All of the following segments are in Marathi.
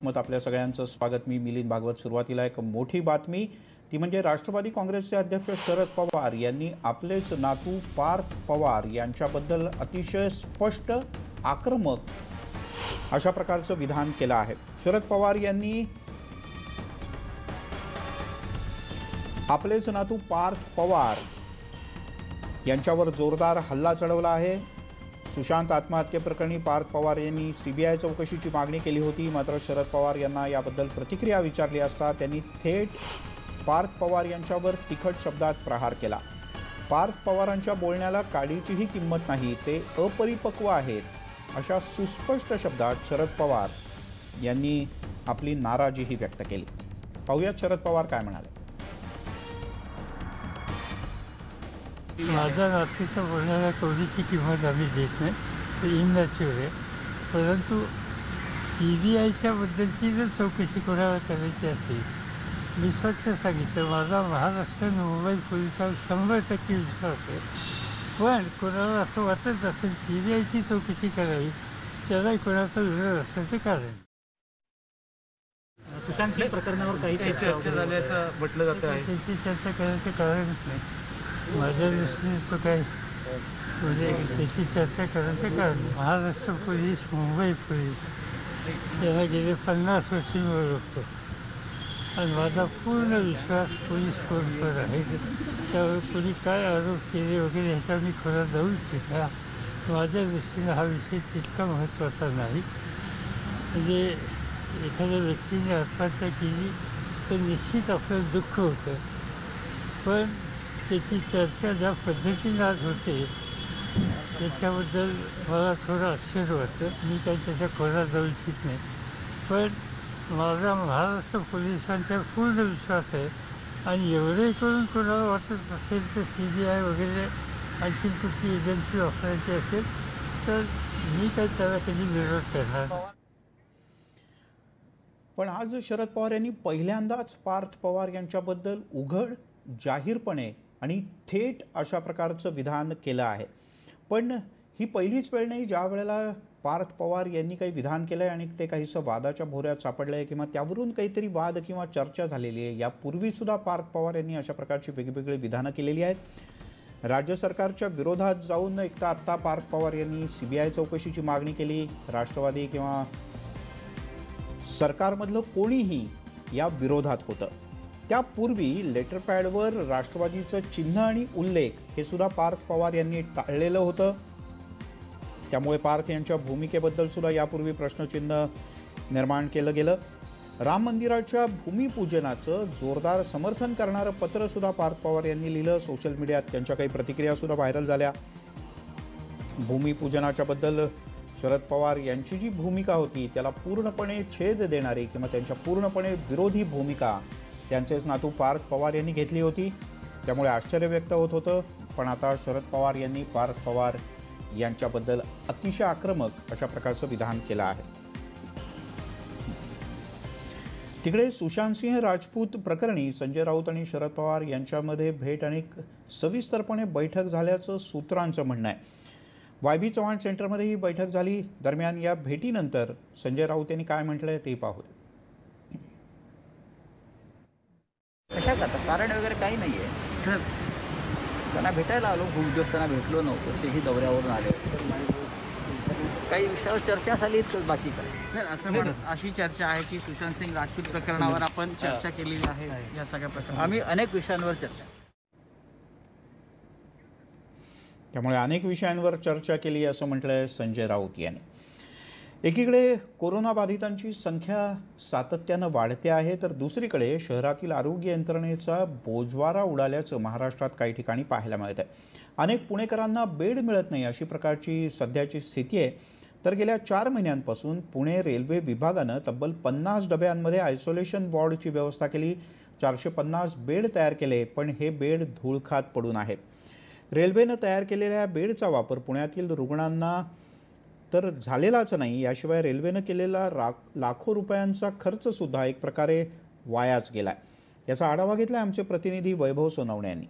मत आपल्या सगळ्यांचं स्वागत। मी मिलिंद भागवत। सुरुवातीला एक मोठी बातमी, ती म्हणजे राष्ट्रवादी काँग्रेसचे अध्यक्ष शरद पवार यांनी आपलेच नातू पार्थ पवार यांच्याबद्दल अतिशय स्पष्ट, आक्रमक अशा प्रकारचं विधान केलं आहे। शरद पवार यांनी आपलेच नातू पार्थ पवार यांच्यावर जोरदार हल्ला चढवला आहे। सुशांत आत्महत्येप्रकरणी पार्थ पवार यांनी सीबीआय चौकशीची मागणी केली होती, मात्र शरद पवार यांना याबद्दल प्रतिक्रिया विचारली असता त्यांनी थेट पार्थ पवार यांच्यावर तिखट शब्दात प्रहार केला। पार्थ पवारांच्या बोलण्याला काडीचीही किंमत नाही, ते अपरिपक्व आहेत अशा सुस्पष्ट शब्दात शरद पवार यांनी आपली नाराजीही व्यक्त केली। पाहूयात शरद पवार काय म्हणाले। माझ्या नातीच्या बोलण्याला कवडीची किंमत आम्ही देत नाही, ते इनॅच्युअर आहे। परंतु सीबीआयच्या बद्दलची जर चौकशी कोणाला करायची असेल, मी स्वच्छ सांगितलं, माझा महाराष्ट्र मुंबई पोलिसांवर 100% विश्वास आहे। पण कोणाला असं वाटत असेल सीबीआयची चौकशी करावी, त्यालाही कोणाचा विरोध असल्याचे कारण। सुशांत सिंह प्रकरणावर काही चर्चा झाल्याचं म्हटलं जातं आहे। त्याची चर्चा करायचं कारणच नाही माझ्या दृष्टीने। तो काय म्हणजे त्याची चर्चा करायचं कारण, महाराष्ट्र पोलीस, मुंबई पोलीस यांना गेले 50 वर्ष मी ओळखतो आणि माझा पूर्ण विश्वास पोलीस फोर्सवर आहे। त्यावर कोणी काय आरोप केले वगैरे ह्याचा मी खरा जाऊ इच्छिता। माझ्या दृष्टीने हा विषय तितका महत्त्वाचा नाही। म्हणजे एखाद्या व्यक्तीने आत्महत्या केली तर निश्चित आपलं दुःख होतं, पण त्याची चर्चा ज्या पद्धतीने आज होते त्याच्याबद्दल मला थोडं आश्चर्य वाटतं। मी काही त्याच्या खोलात जाऊ इच्छित नाही, पण माझा महाराष्ट्र पोलिसांचा पूर्ण विश्वास आहे। आणि एवढे करून कोणाला वाटत असेल तर सीबीआय वगैरे आणखी कुठली एजन्सी वापरायची असेल तर मी काही त्याला कधी विरोध करणार नाही। पण आज शरद पवार यांनी पहिल्यांदाच पार्थ पवार यांच्याबद्दल उघड, जाहीरपणे आणि थेट अशा प्रकारचं विधान केलं आहे। पण ही पहिलीच वेळ नाही ज्या वेळेला पार्थ पवार यांनी काही विधान केलं आहे आणि ते काहीसं वादाच्या भोवऱ्यात सापडलं आहे किंवा त्यावरून काहीतरी वाद किंवा चर्चा झालेली आहे। यापूर्वीसुद्धा पार्थ पवार यांनी अशा प्रकारची वेगवेगळी विधानं केलेली आहेत। राज्य सरकारच्या विरोधात जाऊन एक तर आत्ता पार्थ पवार यांनी सीबीआय चौकशीची मागणी केली। राष्ट्रवादी किंवा सरकारमधलं कोणीही या विरोधात होतं। त्यापूर्वी लेटरपॅडवर राष्ट्रवादीचं चिन्ह आणि उल्लेख हे सुद्धा पार्थ पवार यांनी टाळलेलं होतं। त्यामुळे पार्थ यांच्या भूमिकेबद्दल सुद्धा यापूर्वी प्रश्नचिन्ह निर्माण केलं गेलं। राम मंदिराच्या भूमिपूजनाचं जोरदार समर्थन करणारं पत्र सुद्धा पार्थ पवार यांनी लिहिलं। सोशल मीडियात त्यांच्या काही प्रतिक्रिया सुद्धा व्हायरल झाल्या। भूमिपूजनाच्या बद्दल शरद पवार यांची जी भूमिका होती त्याला पूर्णपणे छेद देणारी किंवा त्यांच्या पूर्णपणे विरोधी भूमिका त्यांचेच नातू पार्थ पवार यांनी घेतली होती। त्यामुळे आश्चर्य व्यक्त होत होतं। पण आता शरद पवार यांनी पार्थ पवार यांच्याबद्दल अतिशय आक्रमक अशा प्रकारचं विधान केलं आहे। तिकडे सुशांत सिंह राजपूत प्रकरणी संजय राऊत आणि शरद पवार यांच्यामध्ये भेट आणि सविस्तरपणे बैठक झाल्याचं सूत्रांचं म्हणणं आहे। वायबी चव्हाण सेंटरमध्ये ही बैठक झाली। दरम्यान या भेटीनंतर संजय राऊत यांनी काय म्हटलंय ते पाहूया। कशात आता कारण वगैरे काही नाही आहे। त्यांना भेटायला आलो, खूप दिवस त्यांना भेटलो नव्हतं, तेही दौऱ्यावरून आले। काही विषयावर चर्चा झाली तर बाकी काय सर, असं अशी चर्चा आहे की सुशांत सिंह राजपूत प्रकरणावर आपण चर्चा केलेली आहे। या सगळ्या प्रकरणावर आम्ही अनेक विषयांवर चर्चा, त्यामुळे अनेक विषयांवर चर्चा केली असं म्हटलंय संजय राऊत यांनी। एकीकडे कोरोनाबाधितांची संख्या सातत्यानं वाढते आहे, तर दुसरीकडे शहरातील आरोग्य यंत्रणेचा बोजवारा उडाल्याचं महाराष्ट्रात काही ठिकाणी पाहायला मिळत आहे। अनेक पुणेकरांना बेड मिळत नाही अशी प्रकारची सध्याची स्थिती आहे। तर गेल्या 4 महिन्यांपासून पुणे रेल्वे विभागानं तब्बल 50 डब्यांमध्ये आयसोलेशन वॉर्डची व्यवस्था केली। 450 बेड तयार केले, पण हे बेड धूळ खात पडून आहेत। रेल्वेनं तयार केलेल्या बेडचा वापर पुण्यातील रुग्णांना तर झालेलाच नाही, याशिवाय रेल्वेनं केलेला लाखो रुपयांचा खर्च सुद्धा एक प्रकारे वायाच गेलाय। याचा आढावा घेतला आमचे प्रतिनिधी वैभव सोनवणे यांनी।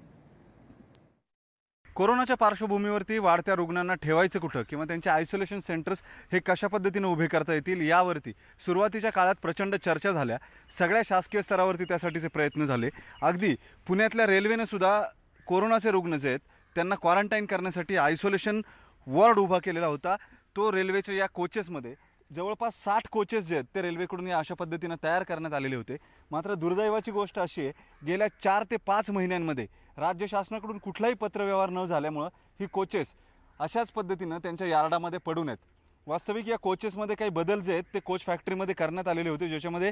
कोरोनाच्या पार्श्वभूमीवरती वाढत्या रुग्णांना ठेवायचं कुठं किंवा त्यांचे आयसोलेशन सेंटर्स हे कशा पद्धतीने उभे करता येतील यावरती सुरुवातीच्या काळात प्रचंड चर्चा झाल्या. सगळ्या शासकीय स्तरावरती त्यासाठीचे प्रयत्न झाले. अगदी पुण्यातल्या रेल्वेने सुद्धा कोरोनाचे रुग्ण जे आहेत त्यांना क्वारंटाईन करण्यासाठी आयसोलेशन वॉर्ड उभा केलेला होता. तो रेल्वेच्या या कोचेसमध्ये जवळपास 60 कोचेस जे आहेत ते रेल्वेकडून या अशा पद्धतीनं तयार करण्यात आलेले होते. मात्र दुर्दैवाची गोष्ट अशी आहे, गेल्या 4 ते 5 महिन्यांमध्ये राज्य शासनाकडून कुठलाही पत्रव्यवहार न झाल्यामुळं ही कोचेस अशाच पद्धतीनं त्यांच्या यार्डामध्ये पडून आहेत. वास्तविक या कोचेसमध्ये काही बदल जे आहेत ते कोच फॅक्टरीमध्ये करण्यात आलेले होते, ज्याच्यामध्ये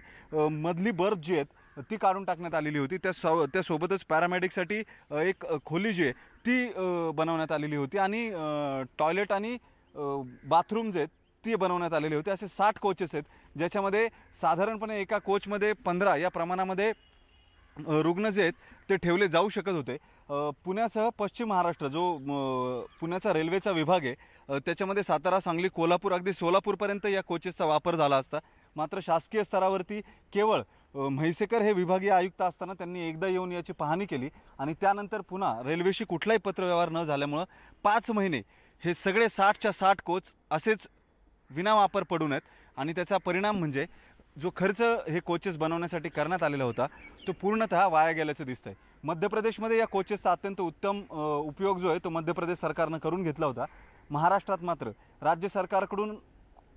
मधली बर्थ जी आहेत ती काढून टाकण्यात आलेली होती. त्यासोबतच पॅरामेडिकसाठी एक खोली जी आहे ती बनवण्यात आलेली होती आणि टॉयलेट आणि बाथरूम जे आहेत ती बनवण्यात आलेली होती. असे 60 कोचेस आहेत, ज्याच्यामध्ये साधारणपणे एका कोचमध्ये 15 या प्रमाणामध्ये रुग्ण जे आहेत ते ठेवले जाऊ शकत होते. पुण्यासह पश्चिम महाराष्ट्र जो पुण्याचा रेल्वेचा विभाग आहे त्याच्यामध्ये सातारा, सांगली, कोल्हापूर, अगदी सोलापूरपर्यंत या कोचेसचा वापर झाला असता. मात्र शासकीय स्तरावरती केवळ म्हैसेकर हे विभागीय आयुक्त असताना त्यांनी एकदा येऊन याची पाहणी केली आणि त्यानंतर पुन्हा रेल्वेशी कुठलाही पत्रव्यवहार न झाल्यामुळं 5 महिने हे सगळे 60च्या 60 कोच असेच विनावापर पडून आहेत. आणि त्याचा परिणाम म्हणजे जो खर्च हे कोचेस बनवण्यासाठी करण्यात आलेला होता तो पूर्णतः वाया गेल्याचं दिसतंय. मध्य प्रदेशमध्ये या कोचेसचा अत्यंत उत्तम उपयोग जो आहे तो मध्य प्रदेश सरकारनं करून घेतला होता. महाराष्ट्रात मात्र राज्य सरकारकडून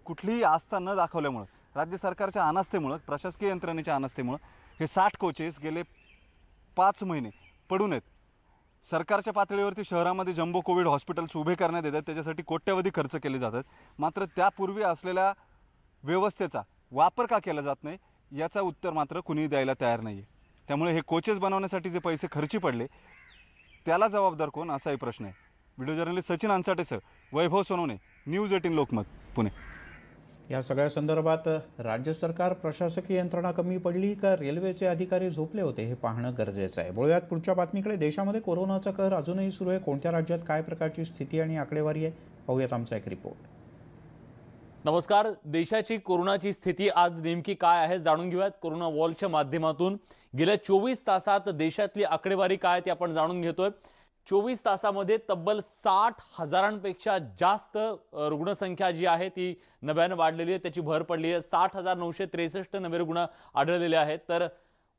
कुठलीही आस्था न दाखवल्यामुळं, राज्य सरकारच्या अनास्थेमुळं, प्रशासकीय यंत्रणेच्या अनास्थेमुळं हे 60 कोचेस गेले 5 महिने पडून आहेत. सरकारच्या पातळीवरती शहरामध्ये जम्बो कोविड हॉस्पिटल्स उभे करण्यात येतात, त्याच्यासाठी कोट्यवधी खर्च केले जातात. मात्र त्यापूर्वी असलेल्या व्यवस्थेचा वापर का केला जात नाही याचा उत्तर मात्र कुणीही द्यायला तयार नाही आहे. त्यामुळे हे कोचेस बनवण्यासाठी जे पैसे खर्ची पडले त्याला जबाबदार कोण असाही प्रश्न आहे. व्हिडिओ जर्नलिस्ट सचिन अंचाटेसह वैभव सोनवणे, न्यूज 18 लोकमत, पुणे. या सगळ्या संदर्भात राज्य सरकार, प्रशासकीय यंत्रणा कमी पडली का रेल्वेचे अधिकारी झोपले होते हे पाहणं गरजेचं आहे. बोलूयात पुढच्या बातमीकडे. देशामध्ये कोरोनाचा कहर अजूनही सुरू आहे. कोणत्या राज्यात काय प्रकारची स्थिती आणि आकडेवारी आहे पाहूयात आमचा एक रिपोर्ट. नमस्कार. देशाची कोरोनाची स्थिती आज नेमकी काय आहे जाणून घेऊयात कोरोना वॉलच्या माध्यमातून. गेल्या 24 तासात देशातली आकडेवारी काय ते आपण जाणून घेतोय. 24 तासामध्ये तब्बल 60,000पेक्षा जास्त रुग्णसंख्या जी आहे ती नव्यानं वाढलेली आहे, त्याची भर पडली आहे. 60,963 नवे रुग्ण आढळलेले आहेत. तर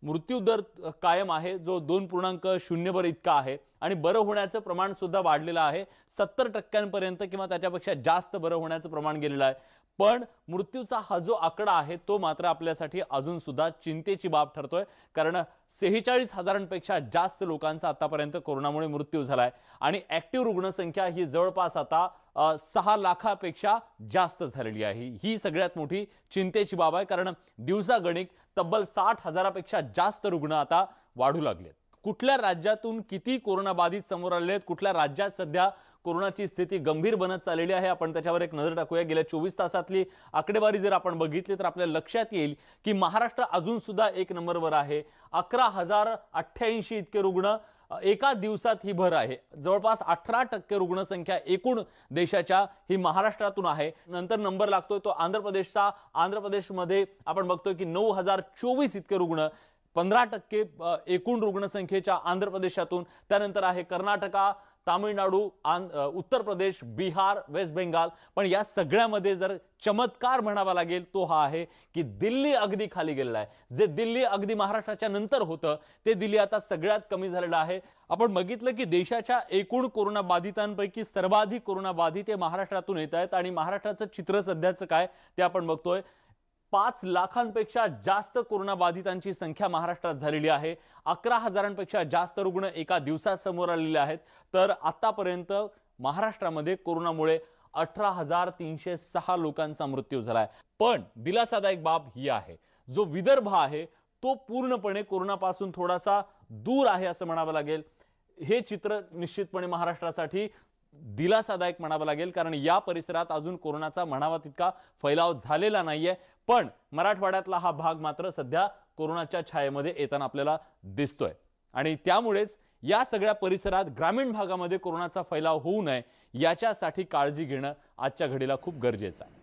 मृत्यूदर कायम आहे जो 2.0 इतका आहे आणि बरं होण्याचं प्रमाण सुद्धा वाढलेलं आहे. 70% किंवा त्याच्यापेक्षा जास्त बरं होण्याचं प्रमाण गेलेलं आहे. पण मृत्यूचा हा जो आकडा आहे तो मात्र आपल्यासाठी अजून सुद्धा चिंतेची बाब ठरतोय, कारण 46,000पेक्षा जास्त लोकांचा आतापर्यंत कोरोनामुळे मृत्यू झालाय आणि ऍक्टिव्ह रुग्णसंख्या ही जवळपास आता 6 लाखापेक्षा जास्त झालेली आहे. ही सगळ्यात मोठी चिंतेची बाब आहे, कारण दिवसागणिक तब्बल 60,000पेक्षा जास्त रुग्ण आता वाढू लागलेत. कुठल्या राज्यातून किती कोरोना बाधित समोर आले आहेत, कुठल्या राज्यात सध्या कोरोनाची स्थिती गंभीर बनत चाललेली आहे, आपण त्याच्यावर एक नजर टाकूया. गेल्या 24 तासातली आकडेवारी जर आपण बघितली तर आपल्या लक्षात येईल की महाराष्ट्र अजून सुद्धा 1 नंबरवर आहे. 11,088 इतके रुग्ण एका दिवसात ही भर आहे. जवळपास 18% रुग्णसंख्या एकूण देशाच्या ही महाराष्ट्रातून आहे. नंतर नंबर लागतोय तो आंध्र प्रदेशचा. आंध्र प्रदेशमध्ये आपण बघतोय की 9,024 इतके रुग्ण, 15% एकूण रुग्णसंख्येच्या आंध्र प्रदेशातून. त्यानंतर आहे कर्नाटका, तामिळनाडू, उत्तर प्रदेश, बिहार, वेस्ट बेंगाल. पण या सगळ्यामध्ये जर चमत्कार म्हणावा लागेल तो हा आहे की दिल्ली अगदी खाली गेलेला आहे. जे दिल्ली अगदी महाराष्ट्राच्या नंतर होतं ते दिल्ली आता सगळ्यात कमी झालेलं आहे. आपण बघितलं की देशाच्या एकूण कोरोना बाधितांपैकी सर्वाधिक कोरोना बाधित हे महाराष्ट्रातून येत आहेत आणि महाराष्ट्राचं चित्र सध्याचं काय ते आपण बघतोय. 5 लाखांपेक्षा जास्त कोरोना बाधितांची संख्या महाराष्ट्रात झालेली आहे. 11,000पेक्षा जास्त रुग्ण एका दिवसात समोर आलेले आहेत. तर आतापर्यंत महाराष्ट्रामध्ये कोरोनामुळे 18,306 लोकांचा मृत्यू झालाय. पण दिलासादायक बाब ही आहे, जो विदर्भ आहे तो पूर्णपणे कोरोनापासून थोडासा दूर आहे असं म्हणावं लागेल. हे चित्र निश्चितपणे महाराष्ट्रासाठी दिलासादायक म्हणावं लागेल, कारण या परिसरात अजून कोरोनाचा म्हणावा तितका फैलाव झालेला नाहीये. पण मराठवाड्यातला हा भाग मात्र सध्या कोरोनाच्या छायेमध्ये येताना आपल्याला दिसतोय आणि त्यामुळेच या सगळ्या परिसरात ग्रामीण भागामध्ये कोरोनाचा फैलाव होऊ नये याच्यासाठी काळजी घेणं आजच्या घडीला खूप गरजेचं आहे.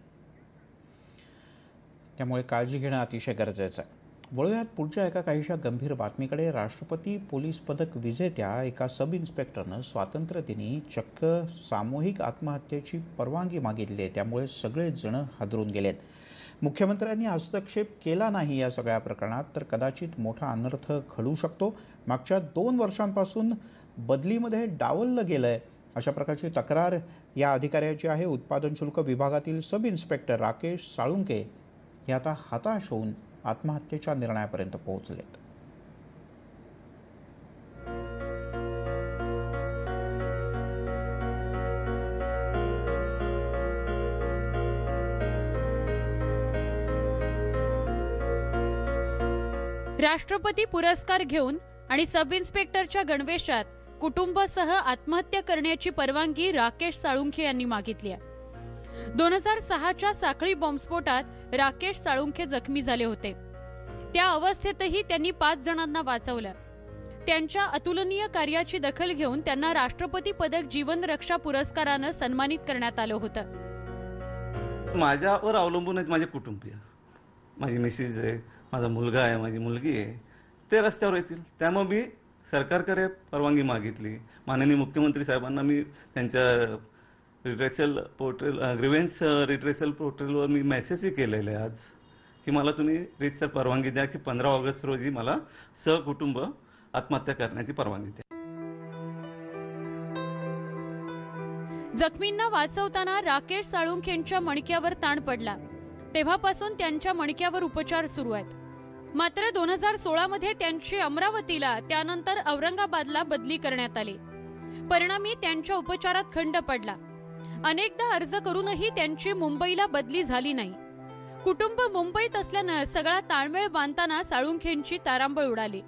त्यामुळे काळजी घेणं अतिशय गरजेचं आहे. वळूयात पुढच्या एका काहीशा गंभीर बातमीकडे. राष्ट्रपती पोलीस पदक विजेत्या एका सब इन्स्पेक्टरनं स्वातंत्र्यदिनी चक्क सामूहिक आत्महत्येची परवानगी मागितली आहे. त्यामुळे सगळेजण हादरून गेलेत. मुख्यमंत्र्यांनी हस्तक्षेप केला नाही या सगळ्या प्रकरणात तर कदाचित मोठा अनर्थ घडू शकतो. मागच्या 2 वर्षांपासून बदलीमध्ये डावललं गेलं आहे अशा प्रकारची तक्रार या अधिकाऱ्याची आहे. उत्पादन शुल्क विभागातील सब इन्स्पेक्टर राकेश साळुंके हे आता हताश होऊन आत्महत्येच्या निर्णयापर्यंत पोहोचलेत. राष्ट्रपती पुरस्कार घेऊन आणि सब इन्स्पेक्टरच्या गणवेशात कुटुंबासह आत्महत्या करण्याची परवानगी राकेश साळुंखे यांनी मागितली आहे. 2006च्या साखळी बॉम्बस्फोटात राकेश साळुंखे जखमी झाले होते. त्या अवस्थेतही त्यांनी 5 जणांना वाचवलं. त्यांच्या अतुलनीय कार्याची दखल घेऊन त्यांना राष्ट्रपती पदक जीवन रक्षा पुरस्कारानं सन्मानित करण्यात आलं होतं. माझ्यावर अवलंबून आहेत माझे कुटुंबीय, माझी मिसेस आहे, माझा मुलगा आहे, माझी मुलगी आहे, ते रस्त्यावर येतील. त्यामुळे मी सरकारकडे परवानगी मागितली. माननीय मुख्यमंत्री साहेबांना मी त्यांच्या रिट्रेसल पोर्टल ग्रीव्हन्स रिट्रेसल पोर्टलवर मी मेसेजही केलेले आहे आज की मला तुम्ही रीतसर परवानगी द्या की 15 ऑगस्ट रोजी मला सहकुटुंब आत्महत्या करण्याची परवानगी द्या. जखमींना वाचवताना राकेश साळुंखेंच्या मणक्यावर ताण पडला. तेव्हापासून त्यांच्या मणक्यावर उपचार सुरू आहेत. मात्र 2016 त्यांची अमरावतीला त्यानंतर औरंगाबादला बदली करण्यात आली. परिणामी त्यांच्या उपचारात खंड पडला. अनेकदा अर्ज करूनही त्यांची मुंबईला बदली झाली नाही. कुटुंब मुंबईत असल्यानं सगळा ताळमेळ बांधताना साळुंखेंची तारांबळ उडाली.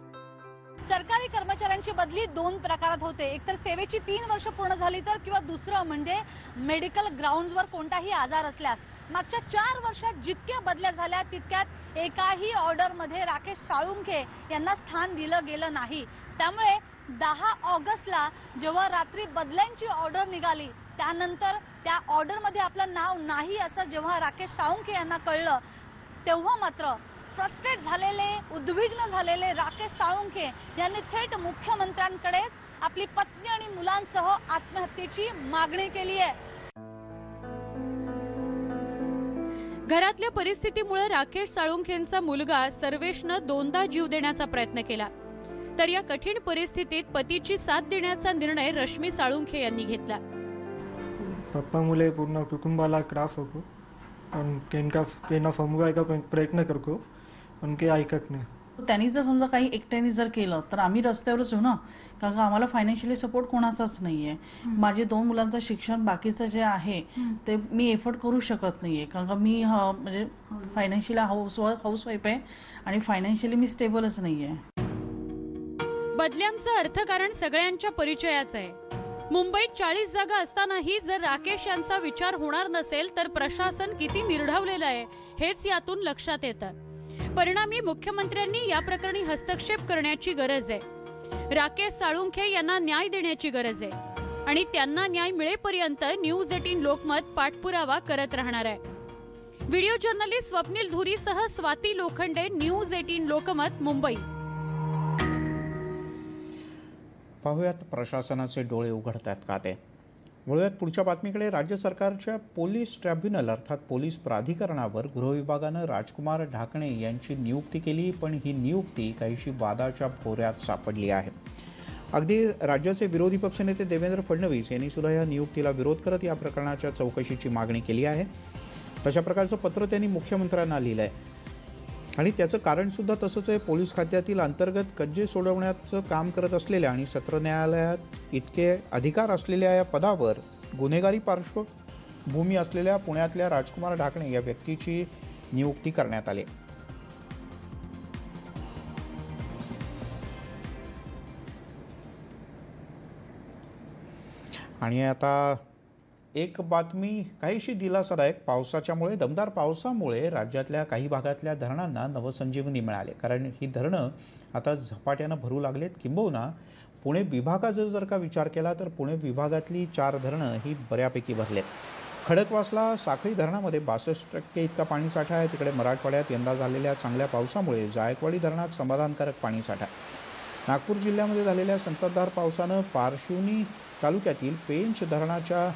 सरकारी कर्मचाऱ्यांची बदली 2 प्रकारात होते. एकतर सेवेची 3 वर्ष पूर्ण झाली तर, किंवा दुसरं म्हणजे मेडिकल ग्राउंड्सवर कोणताही आजार असल्यास. मागच्या 4 वर्षात जितक्या बदल्या झाल्या तितक्यात एकाही ऑर्डरमध्ये राकेश साळुंखे यांना स्थान दिलं गेलं नाही. त्यामुळे 10 ऑगस्टला जेव्हा रात्री बदल्यांची ऑर्डर निघाली त्यानंतर त्या ऑर्डरमध्ये आपलं नाव नाही असं जेव्हा राकेश साळुंखे यांना कळलं तेव्हा मात्र फ्रस्ट्रेट झालेले, उद्विग्न झालेले राकेश साळुंखे यांनी थेट मुख्यमंत्र्यांकडे आपली पत्नी आणि मुलांसह आत्महत्येची मागणी केली आहे. घरातल्या परिस्थितीमुळे राकेश साळुंखेंचा मुलगा सर्वेशनं 2दा जीव देण्याचा प्रयत्न केला. तर या कठीण परिस्थितीत पतीची साथ देण्याचा निर्णय रश्मी साळुंखे यांनी घेतला. पप्पामुळे पूर्ण कुटुंबाला त्रास होतो. त्यांना समजायचा प्रयत्न करतो पण ते ऐकत नाही. त्यांनी जर समजा काही एकट्याने जर केलं तर आम्ही रस्त्यावरच येऊ ना, कारण का आम्हाला फायनान्शियली सपोर्ट कोणाचाच नाहीये. माझे 2 मुलांचं शिक्षण बाकीचं जे आहे ते मी एफर्ट करू शकत नाहीये, कारण का मी म्हणजे फायनान्शियली हाऊसवाईफ आहे आणि फायनान्शियली मी स्टेबलच नाहीये. बदल्यांचं अर्थकारण सगळ्यांच्या परिचयाचं आहे. मुंबईत 40 जागा असतानाही जर राकेश यांचा विचार होणार नसेल तर प्रशासन किती निर्ढावलेलं आहे हेच यातून लक्षात येतं. परिणामी मुख्यमंत्र्यांनी या प्रकरणी हस्तक्षेप करण्याची गरज आहे. राकेश साळुंखे यांना न्याय देण्याची गरज आहे आणि त्यांना न्याय मिळेपर्यंत न्यूज 18 लोकमत पाठपुरावा करत राहणार आहे. व्हिडिओ जर्नलिस्ट स्वप्नील धुरीसह स्वाती लोखंडे, न्यूज 18 लोकमत, मुंबई. पाहूयात प्रशासनाचे डोळे उघडतात का ते. वळूयात पुढच्या बातमीकडे. राज्य सरकारच्या पोलीस ट्रिब्युनल अर्थात पोलीस प्राधिकरणावर गृहविभागानं राजकुमार ढाकणे यांची नियुक्ती केली, पण ही नियुक्ती काहीशी वादाच्या भोवऱ्यात सापडली आहे. अगदी राज्याचे विरोधी पक्षनेते देवेंद्र फडणवीस यांनी सुद्धा या नियुक्तीला विरोध करत या प्रकरणाच्या चौकशीची मागणी केली आहे. तशा प्रकारचं पत्र त्यांनी मुख्यमंत्र्यांना लिहिलं आहे आणि त्याचं कारणसुद्धा तसंच आहे. पोलीस खात्यातील अंतर्गत कज्जे सोडवण्याचं काम करत असलेल्या आणि सत्र न्यायालयात इतके अधिकार असलेल्या या पदावर गुन्हेगारी पार्श्वभूमी असलेल्या पुण्यातल्या राजकुमार ढाकणे या व्यक्तीची नियुक्ती करण्यात आली. आणि आता एक बातमी काहीशी दिलासादायक. पावसाच्यामुळे, दमदार पावसामुळे राज्यातल्या काही भागातल्या धरणांना नवसंजीवनी मिळाले, कारण ही धरणं आता झपाट्यानं भरू लागलेत. किंबहुना पुणे विभागाचा जर का विचार केला तर पुणे विभागातली 4 धरणं ही बऱ्यापैकी भरलेत. खडकवासला साखळी धरणामध्ये 62% इतका पाणीसाठा आहे. तिकडे मराठवाड्यात यंदा झालेल्या चांगल्या पावसामुळे जायकवाडी धरणात समाधानकारक पाणीसाठा. नागपूर जिल्ह्यामध्ये झालेल्या संततधार पावसानं पारशिवनी तालुक्यातील पेंच धरणाच्या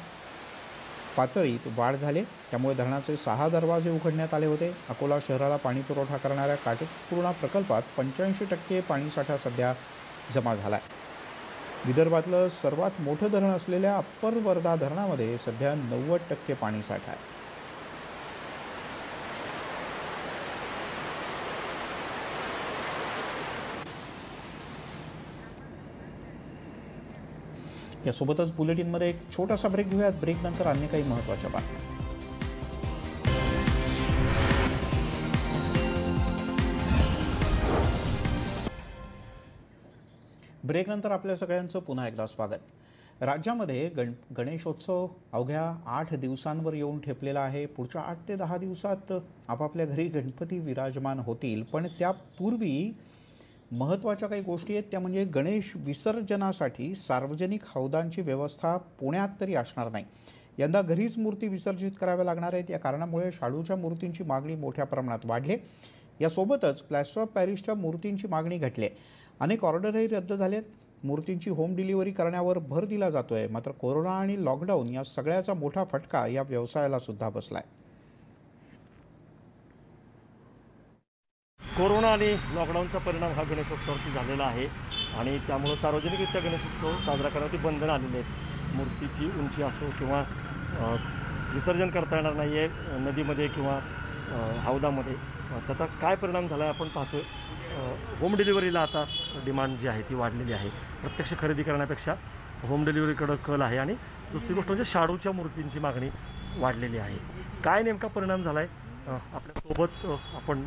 पातळीत वाढ झाली. त्यामुळे धरणाचे 6 दरवाजे उघडण्यात आले होते. अकोला शहराला पाणी पुरवठा करणाऱ्या काटेपूर्णा प्रकल्पात 85% पाणीसाठा सध्या जमा झाला आहे. विदर्भातलं सर्वात मोठं धरण असलेल्या अप्पर वर्धा धरणामध्ये सध्या 90% पाणीसाठा आहे. यासोबतच बुलेटिनमध्ये एक छोटासा ब्रेक घेऊयात. ब्रेक नंतर अन्य काही महत्त्वाच्या बातम्या. ब्रेकनंतर आपल्या सगळ्यांचं पुन्हा एकदा स्वागत. राज्यामध्ये गणेशोत्सव अवघ्या 8 दिवसांवर येऊन ठेपलेला आहे. पुढच्या 8 ते 10 दिवसात आपापल्या घरी गणपती विराजमान होतील. पण त्यापूर्वी महत्त्वाच्या काही गोष्टी आहेत. त्या म्हणजे गणेश विसर्जनासाठी सार्वजनिक हौदांची व्यवस्था पुण्यात तरी असणार नाही. यंदा घरीच मूर्ती विसर्जित कराव्या लागणार आहेत. या कारणामुळे शाडूच्या मूर्तींची मागणी मोठ्या प्रमाणात वाढली. यासोबतच प्लॅस्टर ऑफ पॅरिसच्या मूर्तींची मागणी घटली. अनेक ऑर्डरही रद्द झालेत. मूर्तींची होम डिलिव्हरी करण्यावर भर दिला जातोय. मात्र कोरोना आणि लॉकडाऊन या सगळ्याचा मोठा फटका या व्यवसायाला सुद्धा बसलाय. कोरोना आणि लॉकडाऊनचा परिणाम हा गणेशोत्सवावरती झालेला आहे आणि त्यामुळं सार्वजनिकरित्या गणेशोत्सव साजरा करण्याची बंधनं आलेली आहेत. मूर्तीची उंची असो किंवा विसर्जन करता येणार नाही आहे नदीमध्ये किंवा हौदामध्ये. त्याचा काय परिणाम झाला आहे आपण पाहतोय. होम डिलिव्हरीला आता डिमांड जी आहे ती वाढलेली आहे. प्रत्यक्ष खरेदी करण्यापेक्षा होम डिलिव्हरीकडं कल आहे. आणि दुसरी गोष्ट म्हणजे शाडूच्या मूर्तींची मागणी वाढलेली आहे. काय नेमका परिणाम झाला आहे आपल्यासोबत आपण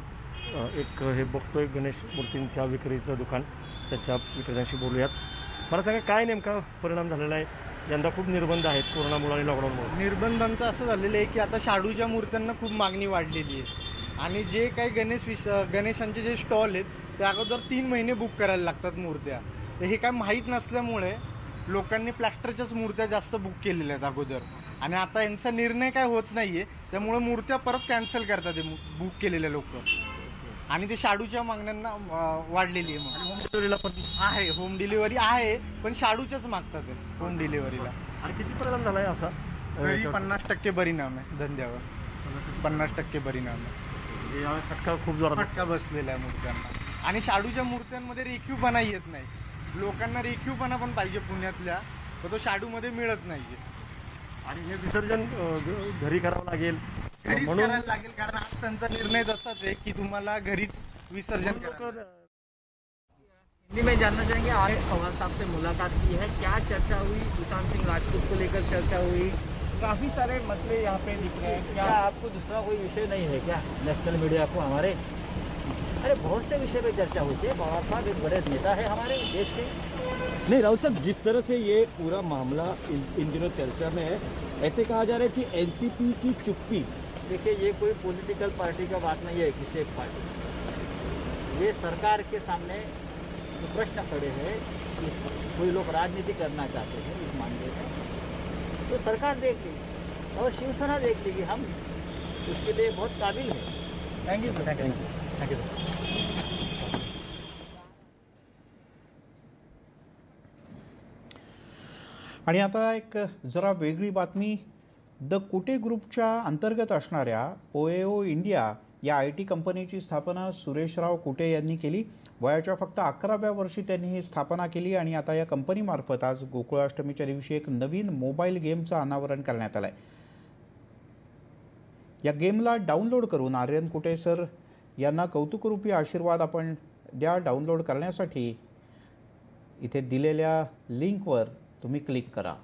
एक हे बघतोय गणेश मूर्तींच्या विक्रीचं दुकान, त्याच्या विक्रेत्यांशी बोलूयात. मला सांगा काय नेमका परिणाम झालेला आहे. यंदा खूप निर्बंध आहेत कोरोनामुळे आणि लॉकडाऊनमुळे. निर्बंधांचं असं झालेलं आहे की आता शाडूच्या मूर्त्यांना खूप मागणी वाढलेली आहे आणि जे काही गणेशांचे जे स्टॉल आहेत ते अगोदर 3 महिने बुक करायला लागतात मूर्त्या. तर हे काय माहीत नसल्यामुळे लोकांनी प्लॅस्टरच्याच मूर्त्या जास्त बुक केलेल्या आहेत अगोदर आणि आता यांचा निर्णय काय होत नाही आहे. त्यामुळे मूर्त्या परत कॅन्सल करतात ते बुक केलेले लोक आणि ते शाडूच्या मागण्यांना वाढलेली आहे. मग होम डिलिव्हरीला पण आहे, होम डिलिव्हरी आहे पण शाडूच्याच मागतात होम डिलिव्हरीला. आणि किती परिणाम झाला आहे असा? तरी 50% परिणाम आहे धंद्यावर. 50% परिणाम आहे. फटका खूप जोरात फटका बसलेला आहे मूर्त्यांना. आणि शाडूच्या मूर्त्यांमध्ये रेखीवपणा येत नाही. लोकांना रेखीवपणा पण पाहिजे पुण्यातल्या, तर तो शाडूमध्ये मिळत नाहीये. आणि हे विसर्जन घरी करावं लागेल म्हणून करायला लागेल कारण आज त्यांचा निर्णय तसाच आहे की तुम्हाला घरीच विसर्जन करायला. हिंदी में जानना चाहेंगे, आज पवार साहब से मुलाकात की है, क्या चर्चा हुई? सुशांत सिंह राजपूत को लेकर चर्चा हुई. काफ़ी सारे मसले यहाँ पे दिख रहे हैं. क्या आपको दूसरा कोई विषय नहीं है क्या नेशनल मीडिया को हमारे? अरे बहुत से विषय पे चर्चा होती है. पवार साहब एक बड़े नेता है हमारे देश के. नहीं राउत साहब, जिस तरह से ये पूरा मामला इन दिनों चर्चा में है, ऐसे कहा जा रहा है कि एनसीपी की चुप्पी. देखिए ये कोई पॉलिटिकल पार्टी का बात नहीं है, किसी एक पार्टी. ये सरकार के सामने जो प्रश्न खड़े हैं, कोई लोग राजनीति करना चाहते हैं इस मामले में, तो सरकार देख लेगी और शिवसेना देख लेगी. हम उसके लिए बहुत काबिल हैं. Thank you. Thank you. आणि आता एक जरा वेगळी बातमी. द कुटे ग्रुपच्या अंतर्गत असणाऱ्या ओएओ इंडिया या IT कंपनीची स्थापना सुरेशराव कुटे यांनी केली. वयाच्या फक्त 11व्या वर्षी त्यांनी ही स्थापना केली आणि आता या कंपनीमार्फत आज गोकुळाष्टमीच्या दिवशी एक नवीन मोबाईल गेमचं अनावरण करण्यात आलं आहे. या गेमला डाउनलोड करून आर्यन कुटे सर यांना कौतुकरूपी आशीर्वाद आपण द्या. डाउनलोड करण्यासाठी इथे दिलेल्या लिंकवर तुम्ही क्लिक करा.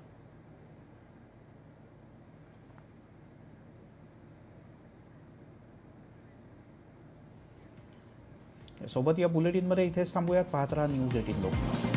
सोबत या बुलेटिनमध्ये इथेच थांबूयात. पाहत राहा न्यूज 18 लोकमत.